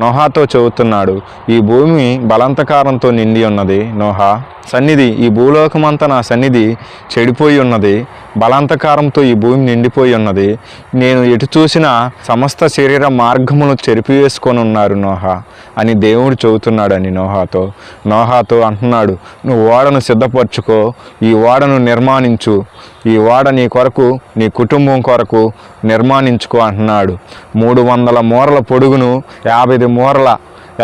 నోహాతో చెబుతున్నాడు, ఈ భూమి బలాంతకారంతో నిండి ఉన్నది. నోహా సన్నిధి, ఈ భూలోకమంతా నా సన్నిధి చెడిపోయి ఉన్నది, బలాంతకారంతో ఈ భూమి నిండిపోయి ఉన్నది. నేను ఎటు చూసినా సమస్త శరీర మార్గములు చెరిపివేసుకొని ఉన్నారు నోహా అని దేవుడు చెబుతున్నాడని నోహాతో అంటున్నాడు, నువ్వు ఓడను సిద్ధపరచుకో, ఈ ఓడను నిర్మాణించు, ఈ ఓడ నీ కొరకు నీ కుటుంబం కొరకు నిర్మాణించుకో అంటున్నాడు. 300 మూరల పొడుగును, 50 మూరల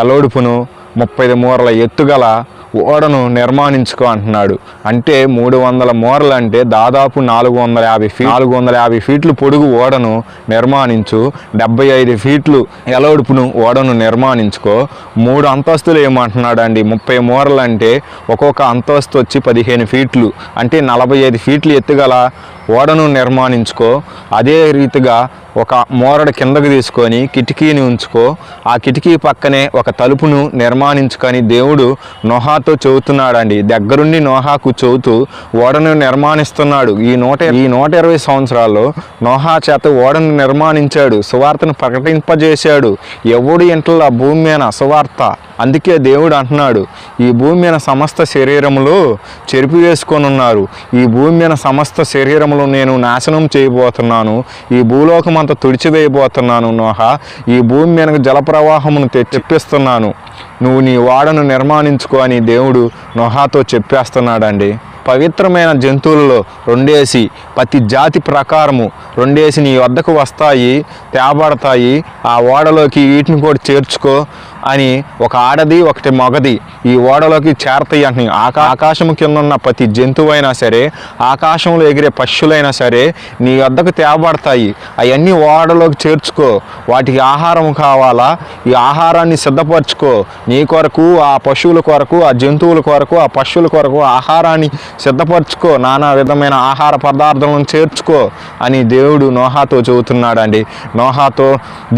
ఎలోడుపును, 30 మూరల ఎత్తుగల ఓడను నిర్మాణించుకో అంటున్నాడు. అంటే 300 మూరలు అంటే దాదాపు 450 ఫీట్లు పొడుగు ఓడను నిర్మాణించు, 75 ఫీట్లు ఎలోడుపును ఓడను నిర్మాణించుకో. 3 అంతస్తులు ఏమంటున్నాడు అండి, 30 మూరలు అంటే ఒక్కొక్క అంతస్తు వచ్చి 15 ఫీట్లు, అంటే 45 ఫీట్లు ఎత్తుగల ఓడను నిర్మాణించుకో. అదే రీతిగా ఒక మూరడు కిందకు తీసుకొని కిటికీని ఉంచుకో, ఆ కిటికీ పక్కనే ఒక తలుపును నిర్మాణించుకొని దేవుడు నోహాతో చెబుతున్నాడండి. దగ్గరుండి నోహాకు చెబుతూ ఓడను నిర్మాణిస్తున్నాడు. ఈ 120 సంవత్సరాల్లో నోహా చేత ఓడను నిర్మాణించాడు, సువార్తను ప్రకటింపజేశాడు. ఎవడు ఇంట్లో భూమి మీద సువార్త. అందుకే దేవుడు అంటున్నాడు, ఈ భూమి మీద సమస్త శరీరములు చెరిపివేసుకొని ఉన్నారు, ఈ భూమి మీద సమస్త శరీరములు నేను నాశనం చేయబోతున్నాను, ఈ భూలోకం అంతా తుడిచివేయబోతున్నాను నోహా, ఈ భూమి మీద జలప్రవాహమును తెప్పిస్తున్నాను, నువ్వు నీ ఓడను నిర్మాణించుకో అని దేవుడు నోహాతో చెప్పేస్తున్నాడండి. పవిత్రమైన జంతువులలో 2 ప్రతి జాతి ప్రకారము 2 నీ వద్దకు వస్తాయి, తేబడతాయి, ఆ ఓడలోకి వీటిని కూడా చేర్చుకో అని, ఒక ఆడది ఒకటి మగది ఈ ఓడలోకి చేరతాయి అంటున్నాయి. ఆకాశము కింద ఉన్న ప్రతి జంతువు అయినా సరే, ఆకాశంలో ఎగిరే పక్షులైనా సరే నీ వద్దకు తేబడతాయి. అవన్నీ ఓడలోకి చేర్చుకో. వాటికి ఆహారం కావాలా, ఈ ఆహారాన్ని సిద్ధపరచుకో. నీ కొరకు, ఆ పశువుల కొరకు, ఆ జంతువుల కొరకు, ఆ పశువుల కొరకు ఆహారాన్ని సిద్ధపరచుకో, నానా విధమైన ఆహార పదార్థాలను చేర్చుకో అని దేవుడు నోహాతో చెబుతున్నాడండి. నోహాతో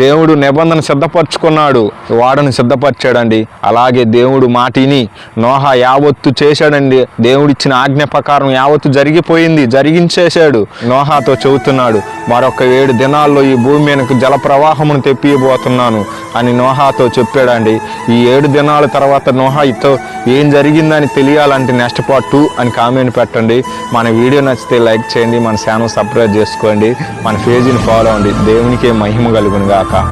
దేవుడు నిబంధన సిద్ధపరచుకున్నాడు, వాడను సిద్ధపరిచాడండి. అలాగే దేవుడు మాటిని నోహా యావత్తు చేశాడండి. దేవుడిచ్చిన ఆజ్ఞ ప్రకారం యావత్తు జరిగించేశాడు. నోహాతో చెబుతున్నాడు, మరొక 7 దినాల్లో ఈ భూమి మీదకు జల ప్రవాహమును తెప్పియబోతున్నాను అని నోహాతో చెప్పాడండి. ఈ 7 దినాల తర్వాత నోహాతో ఏం జరిగిందని తెలియాలంటే నెక్స్ట్ పార్ట్ 2 అని కామెంట్ పెట్టండి. మన వీడియో నచ్చితే లైక్ చేయండి, మన ఛానల్ సబ్స్క్రైబ్ చేసుకోండి, మన పేజీని ఫాలో అవ్వండి. దేవునికే మహిమ కలుగును గాక.